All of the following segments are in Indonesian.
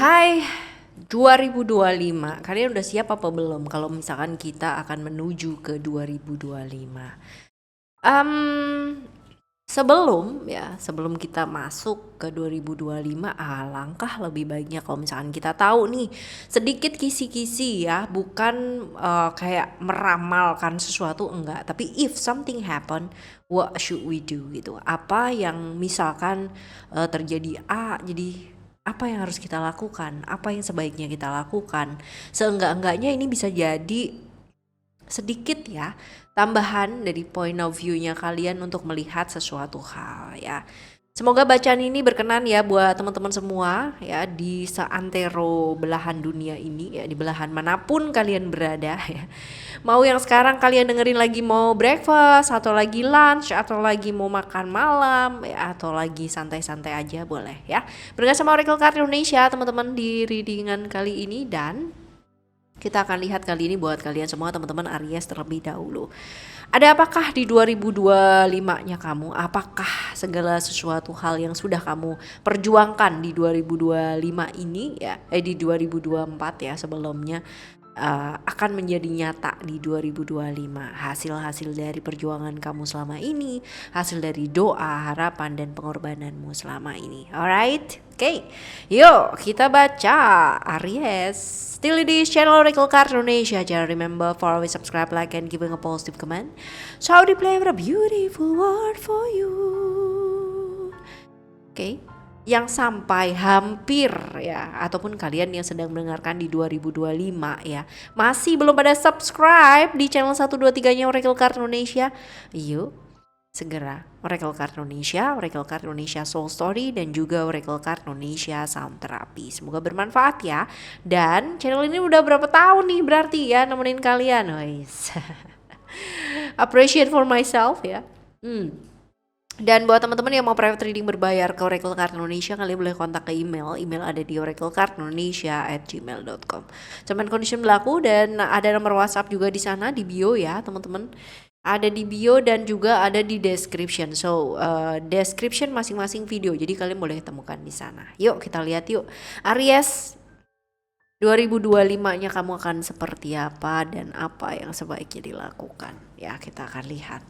Hai 2025, kalian udah siap apa belum kalau misalkan kita akan menuju ke 2025? Em, sebelum kita masuk ke 2025, alangkah lebih baiknya kalau misalkan kita tahu nih sedikit kisi-kisi ya, bukan kayak meramalkan sesuatu enggak, tapi if something happen, what should we do gitu. Apa yang misalkan terjadi A, jadi apa yang harus kita lakukan? Apa yang sebaiknya kita lakukan? Seenggak-enggaknya ini bisa jadi sedikit ya tambahan dari point of view-nya kalian untuk melihat sesuatu hal ya. Semoga bacaan ini berkenan ya buat teman-teman semua ya di seantero belahan dunia ini ya, di belahan manapun kalian berada ya. Mau yang sekarang kalian dengerin lagi mau breakfast atau lagi lunch atau lagi mau makan malam ya, atau lagi santai-santai aja boleh ya. Bergabung sama Oracle Card Indonesia teman-teman di readingan kali ini, dan kita akan lihat kali ini buat kalian semua teman-teman Aries terlebih dahulu. Ada apakah di 2025-nya kamu? Apakah segala sesuatu hal yang sudah kamu perjuangkan di 2025 ini ya, di 2024 ya sebelumnya, akan menjadi nyata di 2025. Hasil-hasil dari perjuangan kamu selama ini, hasil dari doa, harapan, dan pengorbananmu selama ini. Alright? Oke, yuk kita baca Aries. Still di channel Oracle Card Indonesia. Jangan remember for always subscribe, like, and giving a positive comment. So I will play a beautiful word for you. Oke, yang sampai hampir ya, ataupun kalian yang sedang mendengarkan di 2025 ya, masih belum pada subscribe di channel 123-nya Oracle Card Indonesia, yuk segera Oracle Card Indonesia, Oracle Card Indonesia Soul Story, dan juga Oracle Card Indonesia Sound Therapy. Semoga bermanfaat ya. Dan channel ini udah berapa tahun nih berarti ya nemenin kalian, guys. Appreciate for myself ya. Dan buat teman-teman yang mau private reading berbayar ke Oracle Card Indonesia, kalian boleh kontak ke email ada di oraclecardindonesia@gmail.com. Cuman condition berlaku, dan ada nomor WhatsApp juga di sana di bio ya teman-teman. Ada di bio dan juga ada di description. So description masing-masing video, jadi kalian boleh temukan di sana. Yuk kita lihat yuk Aries 2025-nya kamu akan seperti apa dan apa yang sebaiknya dilakukan ya. Kita akan lihat,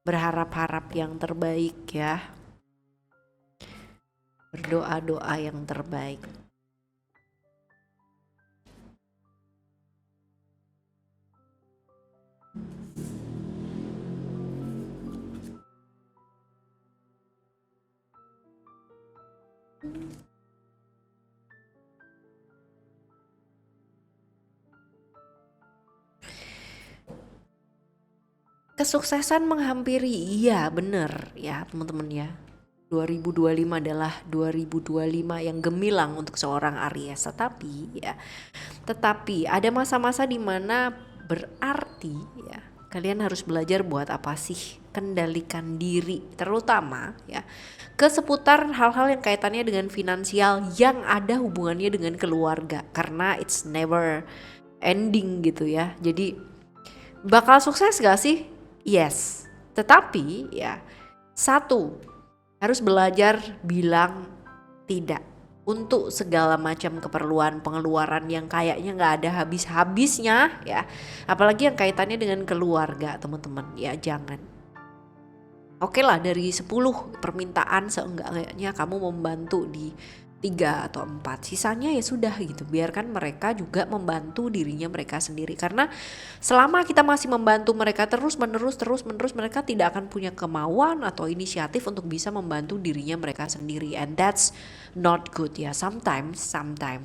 berharap-harap yang terbaik ya, berdoa-doa yang terbaik. Kesuksesan menghampiri, iya bener ya teman-teman ya. 2025 adalah 2025 yang gemilang untuk seorang Aries. Tetapi ada masa-masa di mana berarti ya kalian harus belajar buat apa sih, kendalikan diri, terutama ya ke seputar hal-hal yang kaitannya dengan finansial yang ada hubungannya dengan keluarga, karena it's never ending gitu ya. Jadi bakal sukses gak sih? Yes, tetapi ya satu, harus belajar bilang tidak untuk segala macam keperluan pengeluaran yang kayaknya nggak ada habis-habisnya ya, apalagi yang kaitannya dengan keluarga teman-teman ya. Jangan, oke lah dari 10 permintaan seenggaknya kamu membantu di 3 atau 4, sisanya ya sudah gitu, biarkan mereka juga membantu dirinya mereka sendiri, karena selama kita masih membantu mereka terus menerus, mereka tidak akan punya kemauan atau inisiatif untuk bisa membantu dirinya mereka sendiri, and that's not good ya. Sometimes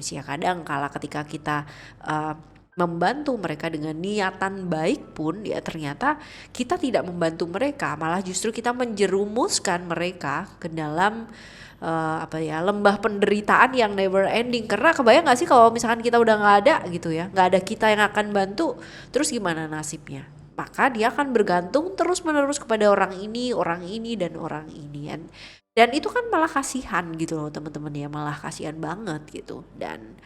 ya, kadang kala ketika kita membantu mereka dengan niatan baik pun ya, ternyata kita tidak membantu mereka, malah justru kita menjerumuskan mereka ke dalam lembah penderitaan yang never ending. Karena kebayang gak sih kalau misalkan kita udah gak ada gitu ya, gak ada kita yang akan bantu, terus gimana nasibnya? Maka dia akan bergantung terus menerus kepada orang ini dan orang ini, dan itu kan malah kasihan gitu loh teman-teman ya, malah kasihan banget gitu. Dan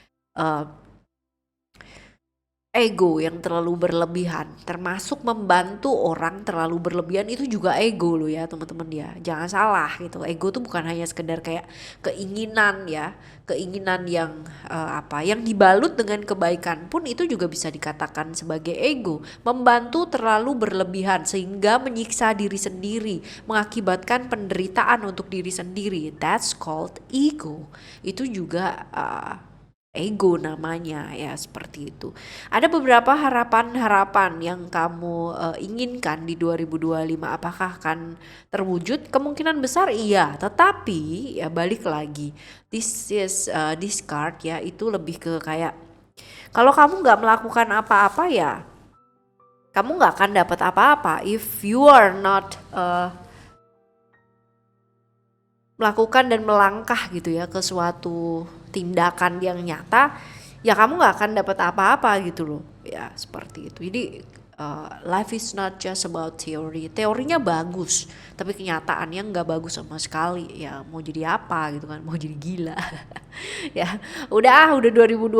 ego yang terlalu berlebihan, termasuk membantu orang terlalu berlebihan itu juga ego loh ya teman-teman ya. Jangan salah gitu. Ego tuh bukan hanya sekedar kayak keinginan ya, keinginan yang yang dibalut dengan kebaikan pun itu juga bisa dikatakan sebagai ego. Membantu terlalu berlebihan sehingga menyiksa diri sendiri, mengakibatkan penderitaan untuk diri sendiri. That's called ego. Itu juga ego namanya ya, seperti itu. Ada beberapa harapan-harapan yang kamu inginkan di 2025, apakah akan terwujud? Kemungkinan besar iya, tetapi ya balik lagi. This card ya itu lebih ke kayak kalau kamu nggak melakukan apa-apa ya kamu nggak akan dapat apa-apa. If you are not melakukan dan melangkah gitu ya ke suatu tindakan yang nyata, ya kamu nggak akan dapat apa-apa gitu loh ya, seperti itu. Jadi life is not just about theory. Teorinya bagus tapi kenyataannya nggak bagus sama sekali. Ya mau jadi apa gitu kan, mau jadi gila. Ya udah 2025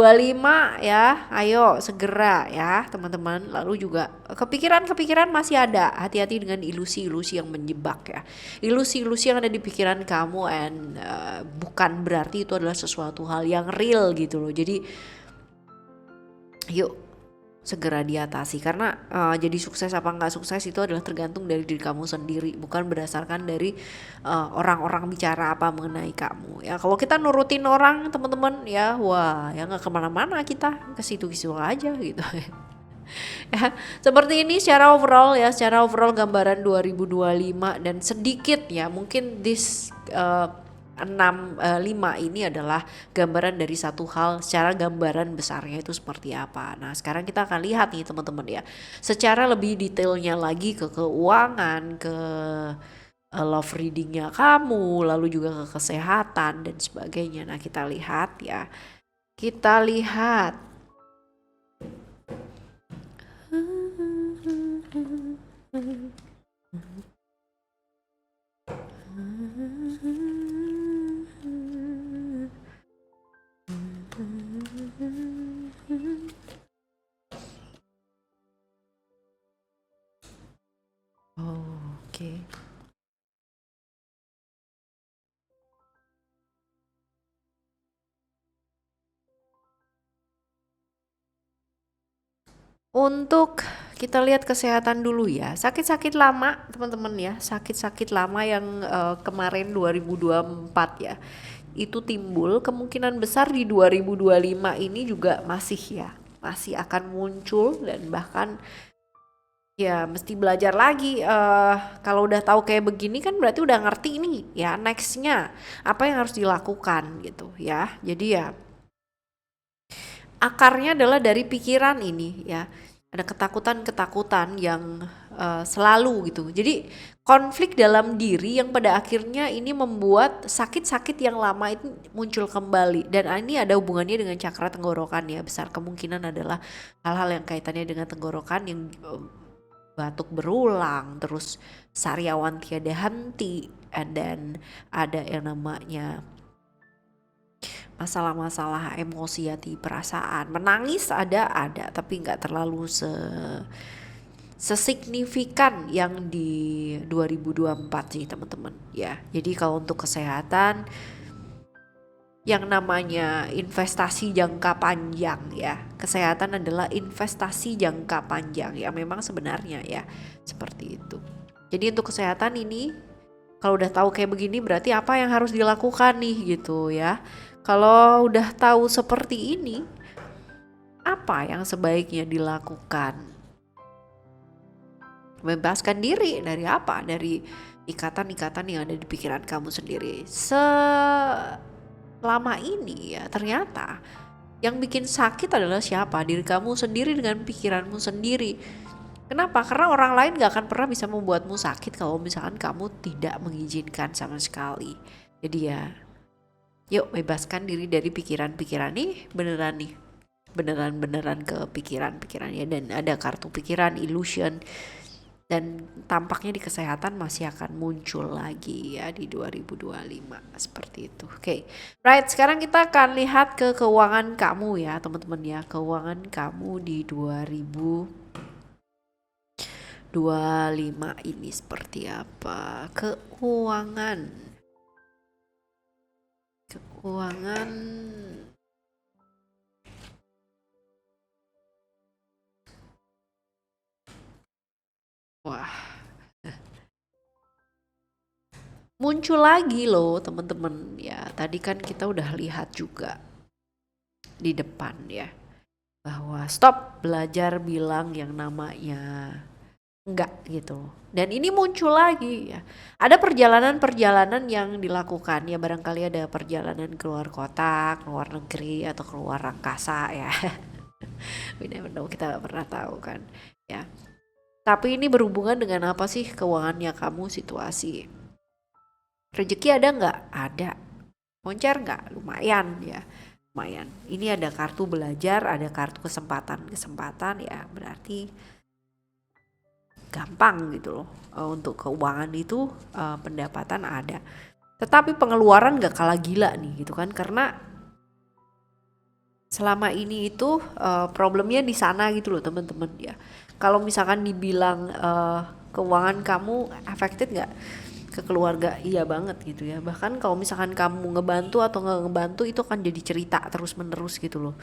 ya, ayo segera ya teman-teman. Lalu juga kepikiran-kepikiran masih ada, hati-hati dengan ilusi-ilusi yang menjebak ya, ilusi-ilusi yang ada di pikiran kamu, and bukan berarti itu adalah sesuatu hal yang real gitu loh. Jadi yuk segera diatasi, karena jadi sukses apa nggak sukses itu adalah tergantung dari diri kamu sendiri, bukan berdasarkan dari orang-orang bicara apa mengenai kamu ya. Kalau kita nurutin orang teman-teman ya, wah ya nggak kemana-mana, kita ke situ-situ aja gitu. Ya, seperti ini secara overall gambaran 2025, dan sedikit ya mungkin 5 ini adalah gambaran dari satu hal, secara gambaran besarnya itu seperti apa. Nah sekarang kita akan lihat nih teman-teman ya, secara lebih detailnya lagi ke keuangan, ke love readingnya kamu, lalu juga ke kesehatan dan sebagainya. Nah kita lihat ya, kita lihat. Oke. Untuk kita lihat kesehatan dulu ya. Sakit-sakit lama teman-teman ya, sakit-sakit lama yang kemarin 2024 ya, itu timbul, kemungkinan besar di 2025 ini juga masih akan muncul, dan bahkan ya mesti belajar lagi. Kalau udah tahu kayak begini kan berarti udah ngerti ini ya nextnya apa yang harus dilakukan gitu ya. Jadi ya akarnya adalah dari pikiran ini ya. Ada ketakutan-ketakutan yang selalu gitu. Jadi konflik dalam diri yang pada akhirnya ini membuat sakit-sakit yang lama itu muncul kembali. Dan ini ada hubungannya dengan cakra tenggorokan ya. Besar kemungkinan adalah hal-hal yang kaitannya dengan tenggorokan, yang batuk berulang, terus sariawan tiada henti, and then ada yang namanya masalah-masalah emosi, hati, perasaan, menangis ada tapi nggak terlalu sesignifikan yang di 2024 sih teman-teman ya. Jadi kalau untuk kesehatan, yang namanya investasi jangka panjang ya, kesehatan adalah investasi jangka panjang ya, memang sebenarnya ya seperti itu. Jadi untuk kesehatan ini, kalau udah tahu kayak begini berarti apa yang harus dilakukan nih gitu ya. Kalau udah tahu seperti ini, apa yang sebaiknya dilakukan? Bebaskan diri dari apa? Dari ikatan-ikatan yang ada di pikiran kamu sendiri. Selama ini ya ternyata yang bikin sakit adalah siapa? Diri kamu sendiri dengan pikiranmu sendiri. Kenapa? Karena orang lain gak akan pernah bisa membuatmu sakit kalau misalkan kamu tidak mengizinkan sama sekali. Jadi ya, yuk bebaskan diri dari pikiran-pikiran nih, beneran ke pikiran-pikirannya. Dan ada kartu pikiran illusion Dan tampaknya di kesehatan masih akan muncul lagi ya di 2025 seperti itu. Oke. Right, sekarang kita akan lihat ke keuangan kamu ya, teman-teman ya. Keuangan kamu di 2025 ini seperti apa? Keuangan. Wah, muncul lagi loh teman-teman ya. Tadi kan kita udah lihat juga di depan ya, bahwa stop belajar bilang yang namanya enggak gitu. Dan ini muncul lagi ya. Ada perjalanan-perjalanan yang dilakukan ya, barangkali ada perjalanan keluar kota, keluar negeri, atau keluar angkasa ya. We never know, kita gak pernah tahu kan ya. Tapi ini berhubungan dengan apa sih keuangannya kamu, situasi. Rezeki ada nggak? Ada. Moncer nggak? Lumayan ya. Lumayan. Ini ada kartu belajar, ada kartu kesempatan ya, berarti gampang gitu loh. Untuk keuangan itu pendapatan ada. Tetapi pengeluaran nggak kalah gila nih gitu kan, karena selama ini itu problemnya di sana gitu loh teman-teman ya. Kalau misalkan dibilang keuangan kamu affected nggak ke keluarga, iya banget gitu ya. Bahkan kalau misalkan kamu ngebantu atau nggak ngebantu, itu akan jadi cerita terus menerus gitu loh.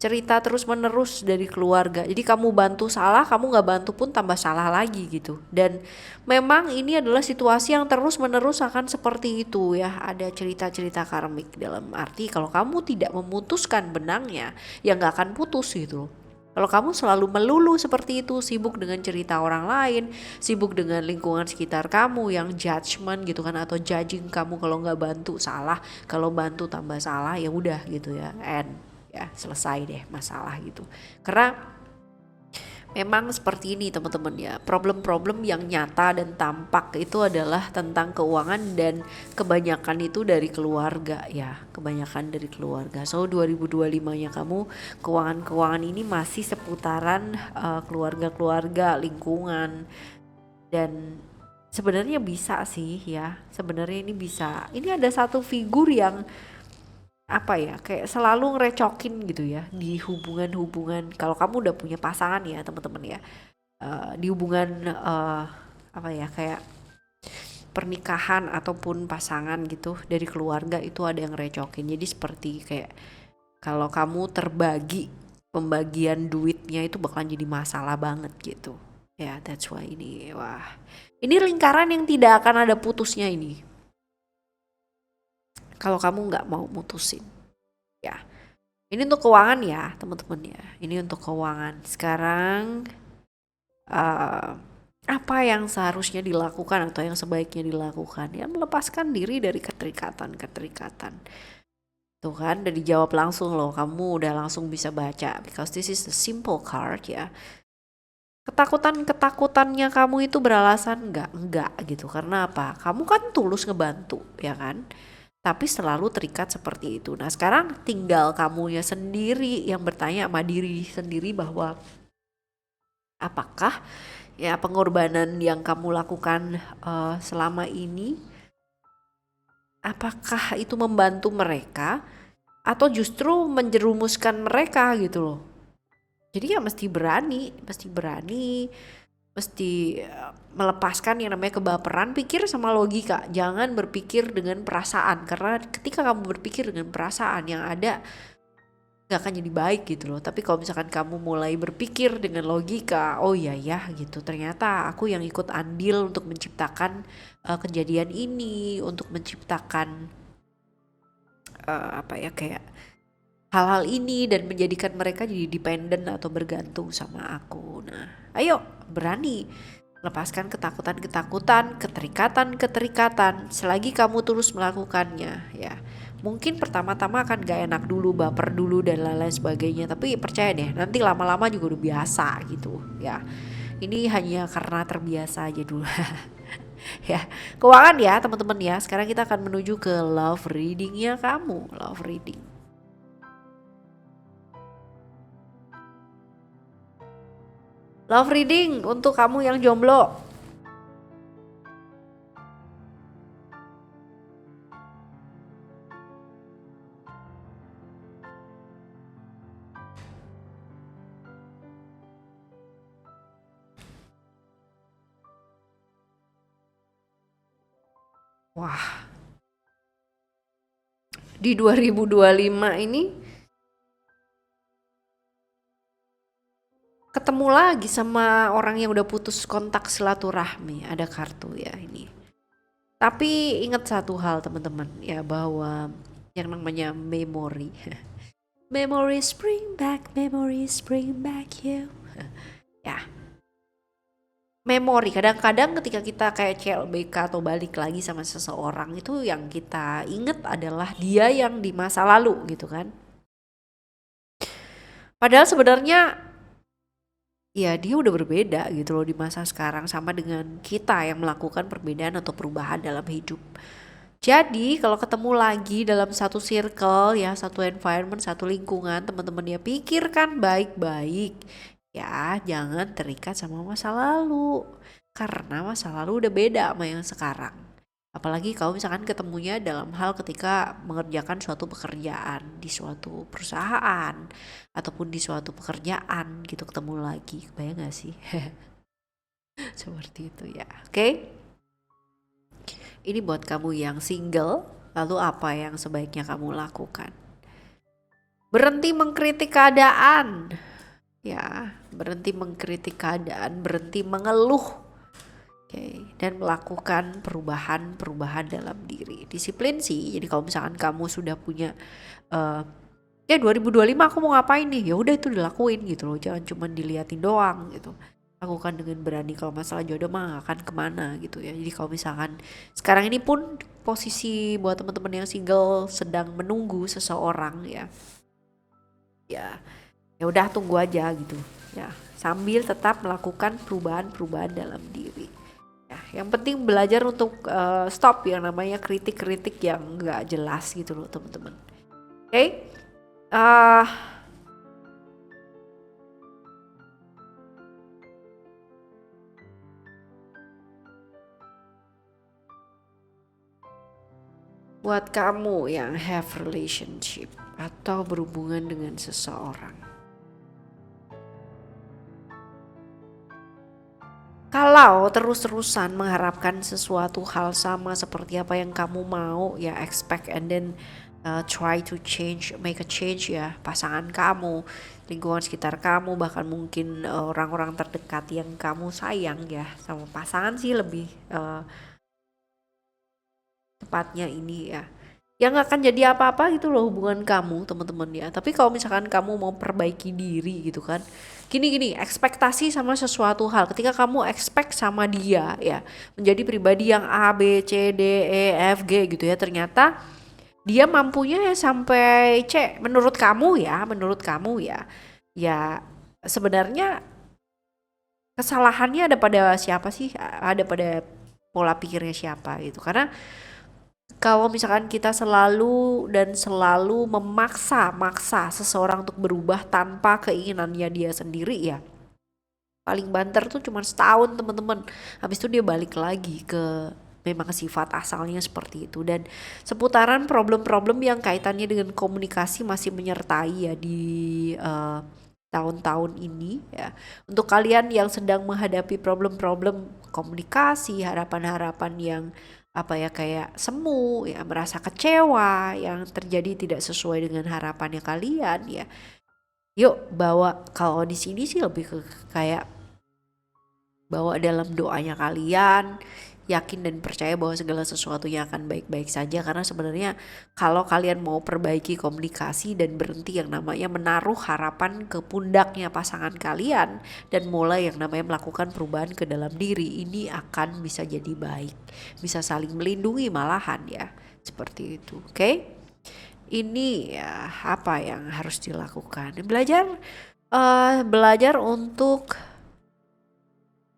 Cerita terus menerus dari keluarga. Jadi kamu bantu salah, kamu nggak bantu pun tambah salah lagi gitu. Dan memang ini adalah situasi yang terus menerus akan seperti itu ya. Ada cerita-cerita karmik, dalam arti kalau kamu tidak memutuskan benangnya, ya nggak akan putus gitu loh. Kalau kamu selalu melulu seperti itu, sibuk dengan cerita orang lain, sibuk dengan lingkungan sekitar kamu yang judgement gitu kan, atau judging kamu kalau nggak bantu salah, kalau bantu tambah salah, ya udah gitu ya, ya selesai deh masalah gitu. Karena memang seperti ini teman-teman ya, problem-problem yang nyata dan tampak itu adalah tentang keuangan, dan kebanyakan itu dari keluarga ya, kebanyakan dari keluarga. So 2025-nya kamu, keuangan-keuangan ini masih seputaran keluarga-keluarga, lingkungan. Dan sebenarnya bisa sih ya, sebenarnya ini bisa. Ini ada satu figur yang apa ya, kayak selalu ngerecokin gitu ya di hubungan-hubungan. Kalau kamu udah punya pasangan ya teman-teman ya, di hubungan apa ya, kayak pernikahan ataupun pasangan gitu, dari keluarga itu ada yang ngerecokin. Jadi seperti kayak kalau kamu terbagi, pembagian duitnya itu bakalan jadi masalah banget gitu ya. That's why ini, wah, ini lingkaran yang tidak akan ada putusnya ini kalau kamu nggak mau mutusin ya. Ini untuk keuangan ya teman-teman ya, ini untuk keuangan. Sekarang apa yang seharusnya dilakukan atau yang sebaiknya dilakukan ya, melepaskan diri dari keterikatan. Tuh kan, udah dijawab langsung loh, kamu udah langsung bisa baca, because this is the simple card ya. Ketakutannya kamu itu beralasan enggak gitu. Karena apa? Kamu kan tulus ngebantu ya kan, tapi selalu terikat seperti itu. Nah sekarang tinggal kamunya sendiri yang bertanya sama diri sendiri bahwa apakah ya pengorbanan yang kamu lakukan selama ini, apakah itu membantu mereka atau justru menjerumuskan mereka gitu loh. Jadi ya mesti berani, mesti melepaskan yang namanya kebaperan. Pikir sama logika, jangan berpikir dengan perasaan, karena ketika kamu berpikir dengan perasaan, yang ada gak akan jadi baik gitu loh. Tapi kalau misalkan kamu mulai berpikir dengan logika, oh iya ya gitu, ternyata aku yang ikut andil untuk menciptakan kejadian ini, untuk menciptakan apa ya, kayak hal-hal ini, dan menjadikan mereka jadi dependen atau bergantung sama aku. Nah ayo berani lepaskan ketakutan, keterikatan. Selagi kamu terus melakukannya ya, mungkin pertama-tama akan gak enak dulu, baper dulu dan lain-lain sebagainya, tapi percaya deh nanti lama-lama juga udah biasa gitu ya. Ini hanya karena terbiasa aja dulu. Ya, keuangan ya teman-teman ya. Sekarang kita akan menuju ke love readingnya kamu. Love reading untuk kamu yang jomblo. Wah, di 2025 ini ketemu lagi sama orang yang udah putus kontak silaturahmi, ada kartu ya ini. Tapi ingat satu hal teman-teman ya, bahwa yang namanya memori. Memories bring back you. Ya, memori kadang-kadang ketika kita kayak CLBK atau balik lagi sama seseorang, itu yang kita inget adalah dia yang di masa lalu gitu kan. Padahal sebenarnya ya dia udah berbeda gitu loh di masa sekarang, sama dengan kita yang melakukan perbedaan atau perubahan dalam hidup. Jadi kalau ketemu lagi dalam satu circle ya, satu environment, satu lingkungan, teman-teman ya pikirkan baik-baik ya, jangan terikat sama masa lalu, karena masa lalu udah beda sama yang sekarang. Apalagi kalau misalkan ketemunya dalam hal ketika mengerjakan suatu pekerjaan di suatu perusahaan ataupun di suatu pekerjaan gitu, ketemu lagi, kebayang gak sih? Seperti itu ya, oke? Ini buat kamu yang single, lalu apa yang sebaiknya kamu lakukan? Berhenti mengkritik keadaan, ya, berhenti mengkritik keadaan, berhenti mengeluh. Oke, dan melakukan perubahan-perubahan dalam diri. Disiplin sih. Jadi kalau misalkan kamu sudah punya ya 2025 aku mau ngapain nih, ya udah itu dilakuin gitu loh. Jangan cuma diliatin doang gitu. Lakukan dengan berani. Kalau masalah jodoh mah akan kemana gitu ya. Jadi kalau misalkan sekarang ini pun posisi buat teman-teman yang single sedang menunggu seseorang ya. Ya udah tunggu aja gitu. Ya, sambil tetap melakukan perubahan-perubahan dalam diri. Ya, yang penting belajar untuk stop yang namanya kritik-kritik yang nggak jelas gitu loh teman-teman. Oke? Buat kamu yang have relationship atau berhubungan dengan seseorang, kalau terus-terusan mengharapkan sesuatu hal sama seperti apa yang kamu mau, ya expect and then try to change, make a change ya, pasangan kamu, lingkungan sekitar kamu, bahkan mungkin orang-orang terdekat yang kamu sayang ya, sama pasangan sih lebih tepatnya ini ya. Yang gak akan jadi apa-apa gitu loh hubungan kamu teman-teman ya. Tapi kalau misalkan kamu mau perbaiki diri gitu kan, gini ekspektasi sama sesuatu hal, ketika kamu expect sama dia ya menjadi pribadi yang A B C D E F G gitu ya, ternyata dia mampunya ya sampai C menurut kamu ya ya sebenarnya kesalahannya ada pada siapa sih, ada pada pola pikirnya siapa gitu. Karena kalau misalkan kita selalu memaksa seseorang untuk berubah tanpa keinginannya dia sendiri ya, paling banter tuh cuma setahun teman-teman, habis itu dia balik lagi ke memang sifat asalnya seperti itu. Dan seputaran problem-problem yang kaitannya dengan komunikasi masih menyertai ya di tahun-tahun ini ya. Untuk kalian yang sedang menghadapi problem-problem komunikasi, harapan-harapan yang kayak semu ya, merasa kecewa yang terjadi tidak sesuai dengan harapannya kalian ya, yuk bawa, kalau di sini sih lebih ke kayak bawa dalam doanya kalian, yakin dan percaya bahwa segala sesuatunya akan baik-baik saja. Karena sebenarnya kalau kalian mau perbaiki komunikasi dan berhenti yang namanya menaruh harapan ke pundaknya pasangan kalian dan mulai yang namanya melakukan perubahan ke dalam diri, ini akan bisa jadi baik, bisa saling melindungi malahan ya, seperti itu. Oke? Ini ya apa yang harus dilakukan, belajar untuk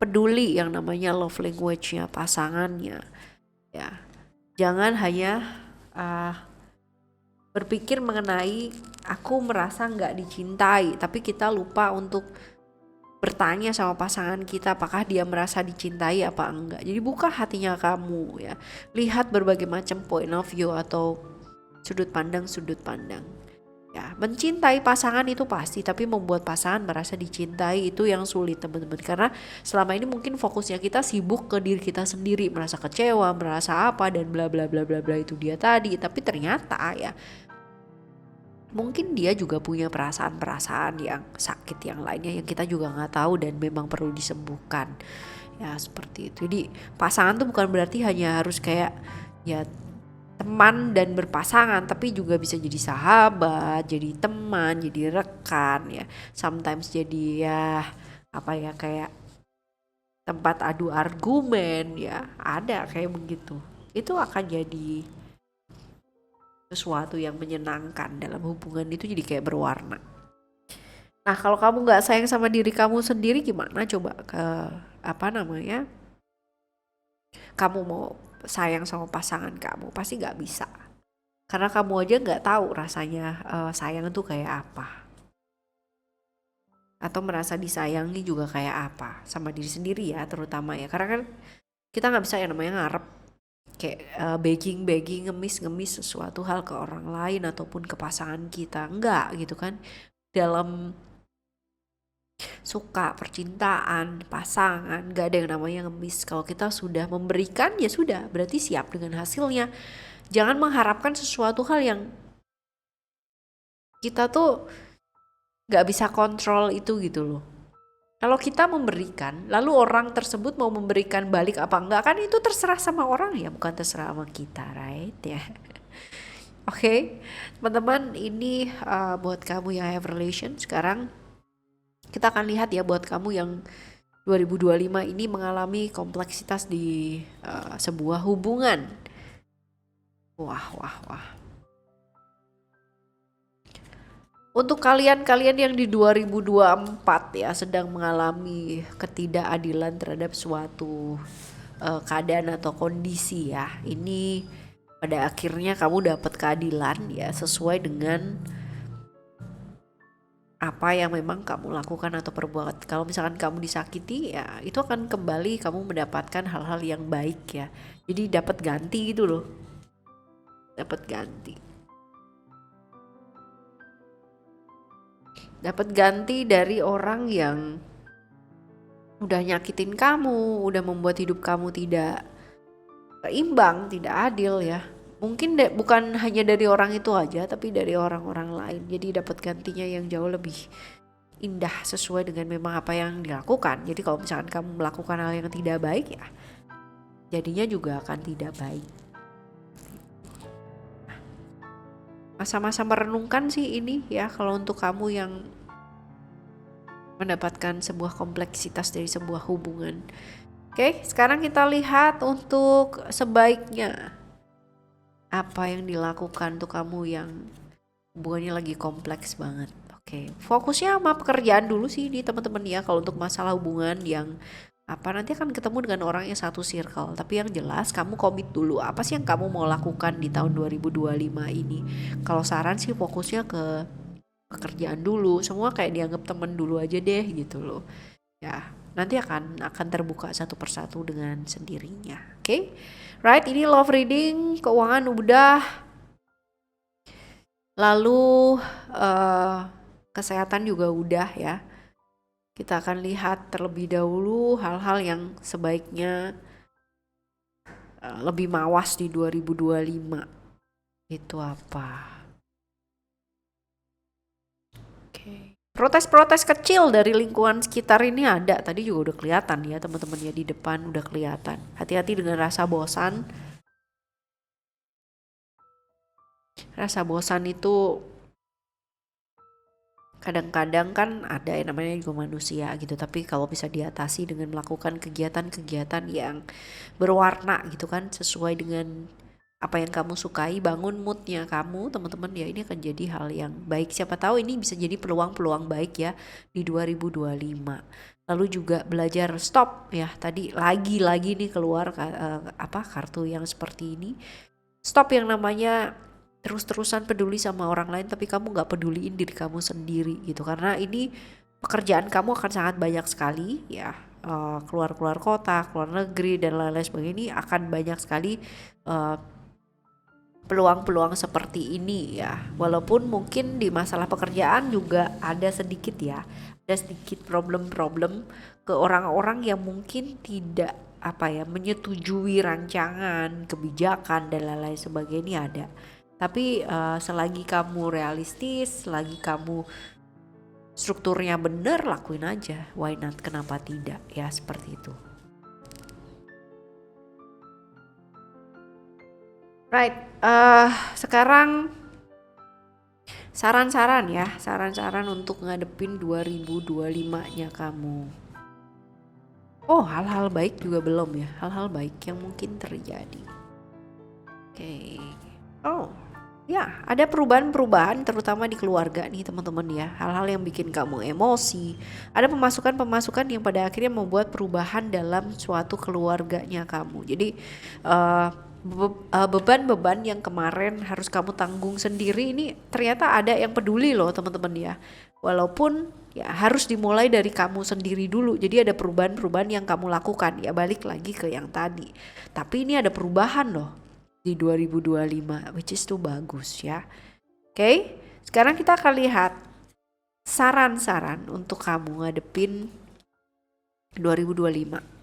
peduli yang namanya love language-nya pasangannya ya. Jangan hanya berpikir mengenai aku merasa nggak dicintai, tapi kita lupa untuk bertanya sama pasangan kita apakah dia merasa dicintai apa enggak. Jadi buka hatinya kamu ya, lihat berbagai macam point of view atau sudut pandang Ya, mencintai pasangan itu pasti, tapi membuat pasangan merasa dicintai itu yang sulit teman-teman. Karena selama ini mungkin fokusnya kita sibuk ke diri kita sendiri, merasa kecewa, merasa apa dan bla bla bla bla bla itu dia tadi. Tapi ternyata ya mungkin dia juga punya perasaan-perasaan yang sakit yang lainnya yang kita juga nggak tahu dan memang perlu disembuhkan. Ya seperti itu. Jadi pasangan tuh bukan berarti hanya harus kayak ya teman dan berpasangan, tapi juga bisa jadi sahabat, jadi teman, jadi rekan ya. Sometimes jadi ya apa ya kayak tempat adu argumen ya, ada kayak begitu. Itu akan jadi sesuatu yang menyenangkan dalam hubungan itu jadi kayak berwarna. Nah kalau kamu nggak sayang sama diri kamu sendiri gimana coba ke apa namanya kamu mau sayang sama pasangan kamu pasti nggak bisa karena kamu aja nggak tahu rasanya sayang itu kayak apa atau merasa disayangi juga kayak apa sama diri sendiri ya terutama ya karena kan kita nggak bisa yang namanya ngarep kayak begging ngemis sesuatu hal ke orang lain ataupun ke pasangan kita enggak gitu kan dalam suka percintaan pasangan gak ada yang namanya ngemis kalau kita sudah memberikan ya sudah berarti siap dengan hasilnya jangan mengharapkan sesuatu hal yang kita tuh gak bisa kontrol itu gitu loh kalau kita memberikan lalu orang tersebut mau memberikan balik apa enggak kan itu terserah sama orang ya bukan terserah sama kita right ya. Oke, teman-teman ini buat kamu yang have relation sekarang kita akan lihat ya buat kamu yang 2025 ini mengalami kompleksitas di sebuah hubungan. Wah. Untuk kalian-kalian yang di 2024 ya sedang mengalami ketidakadilan terhadap suatu keadaan atau kondisi ya. Ini pada akhirnya kamu dapat keadilan ya sesuai dengan apa yang memang kamu lakukan atau perbuat. Kalau misalkan kamu disakiti ya itu akan kembali kamu mendapatkan hal-hal yang baik ya. Jadi dapat ganti gitu loh. Dapat ganti. Dapat ganti dari orang yang udah nyakitin kamu, udah membuat hidup kamu tidak seimbang, tidak adil ya. Mungkin bukan hanya dari orang itu aja tapi dari orang-orang lain jadi dapat gantinya yang jauh lebih indah sesuai dengan memang apa yang dilakukan jadi kalau misalkan kamu melakukan hal yang tidak baik ya jadinya juga akan tidak baik. Masa-masa merenungkan sih ini ya kalau untuk kamu yang mendapatkan sebuah kompleksitas dari sebuah hubungan. Oke, sekarang kita lihat untuk sebaiknya apa yang dilakukan tuh kamu yang hubungannya lagi kompleks banget. Oke, fokusnya sama pekerjaan dulu sih di teman-teman ya kalau untuk masalah hubungan yang apa nanti akan ketemu dengan orang yang satu circle. Tapi yang jelas kamu komit dulu apa sih yang kamu mau lakukan di tahun 2025 ini. Kalau saran sih fokusnya ke pekerjaan dulu. Semua kayak dianggap temen dulu aja deh gitu loh. Ya, nanti akan terbuka satu persatu dengan sendirinya. Oke. Right, ini love reading, keuangan udah. Lalu kesehatan juga udah ya. Kita akan lihat terlebih dahulu hal-hal yang sebaiknya lebih mawas di 2025. Itu apa? Oke. Protes-protes kecil dari lingkungan sekitar ini ada. Tadi juga udah kelihatan ya teman-teman ya di depan udah kelihatan. Hati-hati dengan rasa bosan. Rasa bosan itu kadang-kadang kan ada yang namanya juga manusia gitu. Tapi kalau bisa diatasi dengan melakukan kegiatan-kegiatan yang berwarna gitu kan. Sesuai dengan apa yang kamu sukai, bangun moodnya kamu teman-teman ya ini akan jadi hal yang baik. Siapa tahu ini bisa jadi peluang-peluang baik ya di 2025. Lalu juga belajar stop ya tadi lagi-lagi nih keluar kartu yang seperti ini. Stop yang namanya terus-terusan peduli sama orang lain tapi kamu gak peduliin diri kamu sendiri gitu. Karena ini pekerjaan kamu akan sangat banyak sekali ya. Keluar kota, keluar negeri dan lain-lain sebagainya ini akan banyak sekali peluang-peluang seperti ini ya. Walaupun mungkin di masalah pekerjaan juga ada sedikit ya, ada sedikit problem-problem ke orang-orang yang mungkin tidak menyetujui rancangan, kebijakan dan lain-lain sebagainya ada. Tapi selagi kamu realistis, selagi kamu strukturnya bener, lakuin aja. Why not? Kenapa tidak? Ya seperti itu. Right, sekarang saran-saran ya, saran-saran untuk ngadepin 2025-nya kamu. Oh, hal-hal baik juga belum ya, hal-hal baik yang mungkin terjadi. Oke. Oh, ya, ada perubahan-perubahan terutama di keluarga nih teman-teman ya. Hal-hal yang bikin kamu emosi. Ada pemasukan-pemasukan yang pada akhirnya membuat perubahan dalam suatu keluarganya kamu. Jadi beban-beban yang kemarin harus kamu tanggung sendiri ini ternyata ada yang peduli loh teman-teman ya. Walaupun ya harus dimulai dari kamu sendiri dulu. Jadi ada perubahan-perubahan yang kamu lakukan. Ya balik lagi ke yang tadi. Tapi ini ada perubahan loh di 2025, which is tuh bagus ya. Oke, sekarang kita akan lihat saran-saran untuk kamu ngadepin 2025.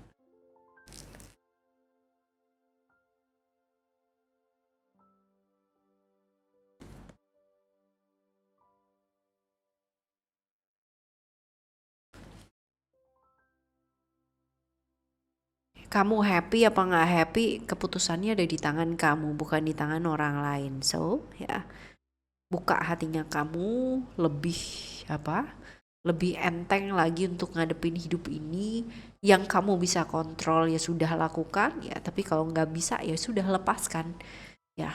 Kamu happy apa nggak happy, keputusannya ada di tangan kamu, bukan di tangan orang lain. So, ya, buka hatinya kamu lebih enteng lagi untuk ngadepin hidup ini. Yang kamu bisa kontrol ya sudah lakukan ya, tapi kalau nggak bisa ya sudah lepaskan ya.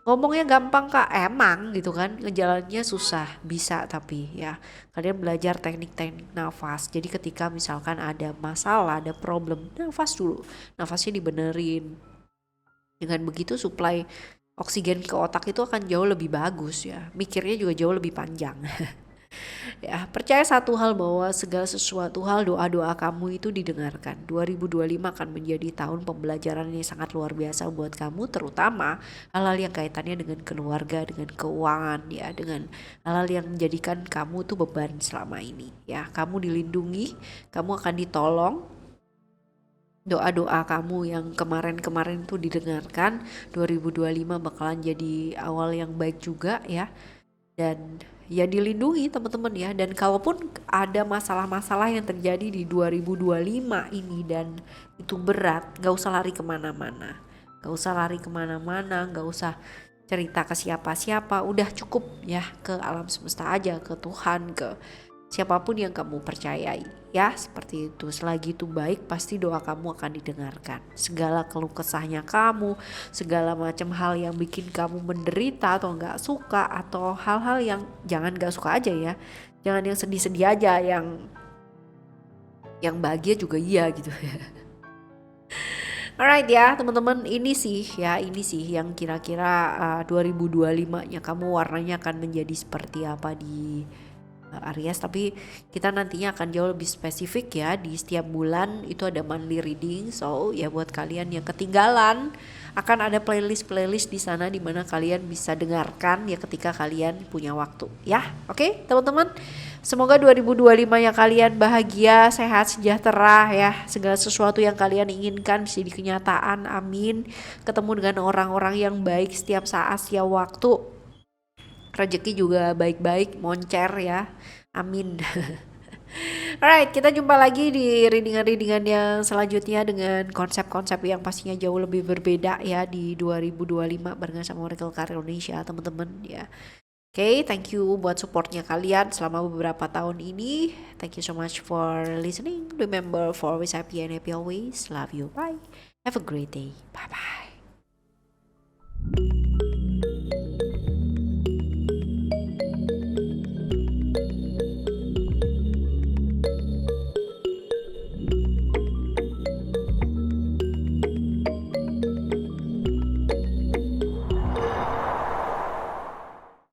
Ngomongnya gampang kak, emang gitu kan, ngejalannya susah, bisa tapi ya kalian belajar teknik-teknik nafas. Jadi ketika misalkan ada masalah, ada problem, nafas dulu, nafasnya dibenerin. Dengan begitu suplai oksigen ke otak itu akan jauh lebih bagus ya, mikirnya juga jauh lebih panjang. Ya, percaya satu hal bahwa segala sesuatu hal doa-doa kamu itu didengarkan. 2025 akan menjadi tahun pembelajaran yang sangat luar biasa buat kamu, terutama hal-hal yang kaitannya dengan keluarga, dengan keuangan ya, dengan hal-hal yang menjadikan kamu tuh beban selama ini ya. Kamu dilindungi, kamu akan ditolong. Doa-doa kamu yang kemarin-kemarin tuh didengarkan. 2025 bakalan jadi awal yang baik juga ya. Dan ya dilindungi teman-teman ya. Dan kalaupun ada masalah-masalah yang terjadi di 2025 ini dan itu berat, gak usah lari kemana-mana, gak usah cerita ke siapa-siapa, udah cukup ya ke alam semesta aja, ke Tuhan, ke siapapun yang kamu percayai ya, seperti itu. Selagi itu baik, pasti doa kamu akan didengarkan. Segala keluh kesahnya kamu, segala macam hal yang bikin kamu menderita atau gak suka, atau hal-hal yang jangan gak suka aja ya, jangan yang sedih-sedih aja, yang bahagia juga iya gitu ya. Alright ya teman-teman, ini sih yang kira-kira 2025-nya kamu warnanya akan menjadi seperti apa di Aries. Tapi kita nantinya akan jauh lebih spesifik ya, di setiap bulan itu ada monthly reading. So ya buat kalian yang ketinggalan, akan ada playlist di sana dimana kalian bisa dengarkan ya ketika kalian punya waktu ya. Oke teman-teman, semoga 2025 ya kalian bahagia, sehat, sejahtera ya. Segala sesuatu yang kalian inginkan bisa jadi kenyataan, amin. Ketemu dengan orang-orang yang baik setiap saat, setiap waktu. Rezeki juga baik-baik, moncer ya, amin. Alright, kita jumpa lagi di readingan-readingan yang selanjutnya dengan konsep-konsep yang pastinya jauh lebih berbeda ya di 2025 barengan sama Oracle Card Indonesia teman-teman ya. Oke, thank you buat supportnya kalian selama beberapa tahun ini. Thank you so much for listening. Remember, for always happy and happy always. Love you. Bye. Have a great day. Bye-bye.